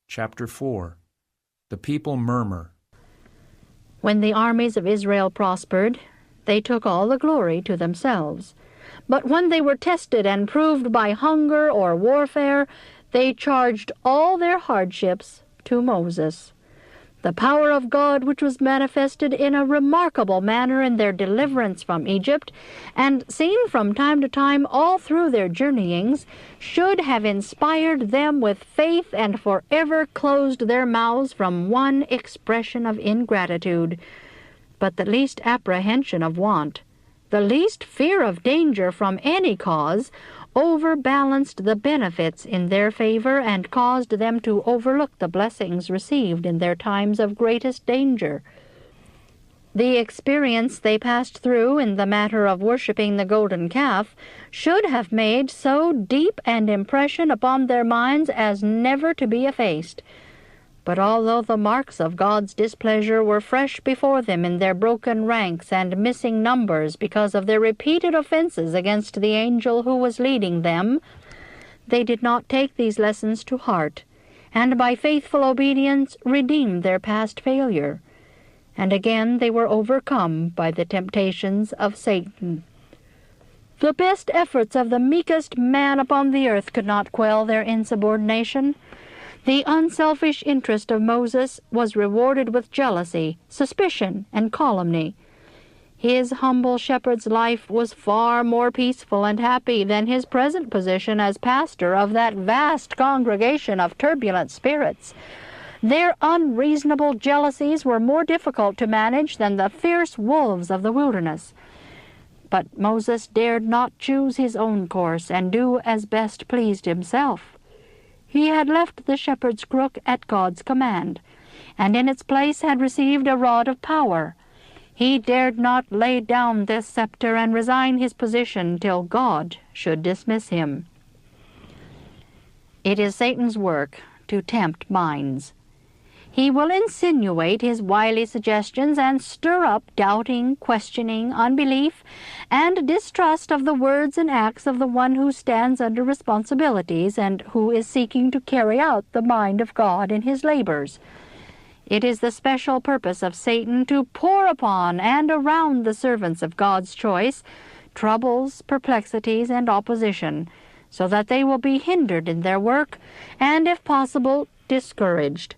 Chapter 4. The people murmur. When the armies of Israel prospered, they took all the glory to themselves. But when they were tested and proved by hunger or warfare, they charged all their hardships to Moses. The power of God, which was manifested in a remarkable manner in their deliverance from Egypt, and seen from time to time all through their journeyings, should have inspired them with faith and forever closed their mouths from one expression of ingratitude. But the least apprehension of want, the least fear of danger from any cause, overbalanced the benefits in their favor and caused them to overlook the blessings received in their times of greatest danger. The experience they passed through in the matter of worshiping the golden calf should have made so deep an impression upon their minds as never to be effaced. But although the marks of God's displeasure were fresh before them in their broken ranks and missing numbers because of their repeated offenses against the angel who was leading them, they did not take these lessons to heart, and by faithful obedience redeemed their past failure. And again they were overcome by the temptations of Satan. The best efforts of the meekest man upon the earth could not quell their insubordination. The unselfish interest of Moses was rewarded with jealousy, suspicion, and calumny. His humble shepherd's life was far more peaceful and happy than his present position as pastor of that vast congregation of turbulent spirits. Their unreasonable jealousies were more difficult to manage than the fierce wolves of the wilderness. But Moses dared not choose his own course and do as best pleased himself. He had left the shepherd's crook at God's command, and in its place had received a rod of power. He dared not lay down this scepter and resign his position till God should dismiss him. It is Satan's work to tempt minds. He will insinuate his wily suggestions and stir up doubting, questioning, unbelief, and distrust of the words and acts of the one who stands under responsibilities and who is seeking to carry out the mind of God in his labors. It is the special purpose of Satan to pour upon and around the servants of God's choice troubles, perplexities, and opposition, so that they will be hindered in their work and, if possible, discouraged.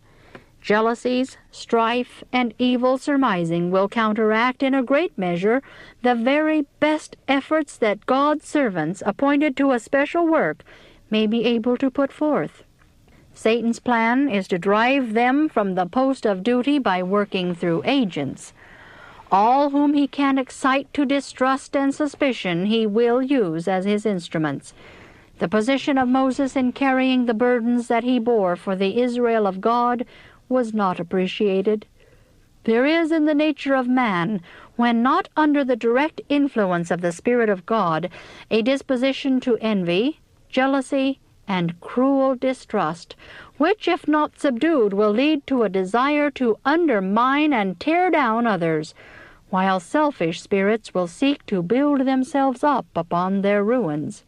Jealousies, strife, and evil surmising will counteract in a great measure the very best efforts that God's servants appointed to a special work may be able to put forth. Satan's plan is to drive them from the post of duty by working through agents. All whom he can excite to distrust and suspicion he will use as his instruments. The position of Moses in carrying the burdens that he bore for the Israel of God was not appreciated. There is in the nature of man, when not under the direct influence of the Spirit of God, a disposition to envy, jealousy, and cruel distrust, which, if not subdued, will lead to a desire to undermine and tear down others, while selfish spirits will seek to build themselves up upon their ruins.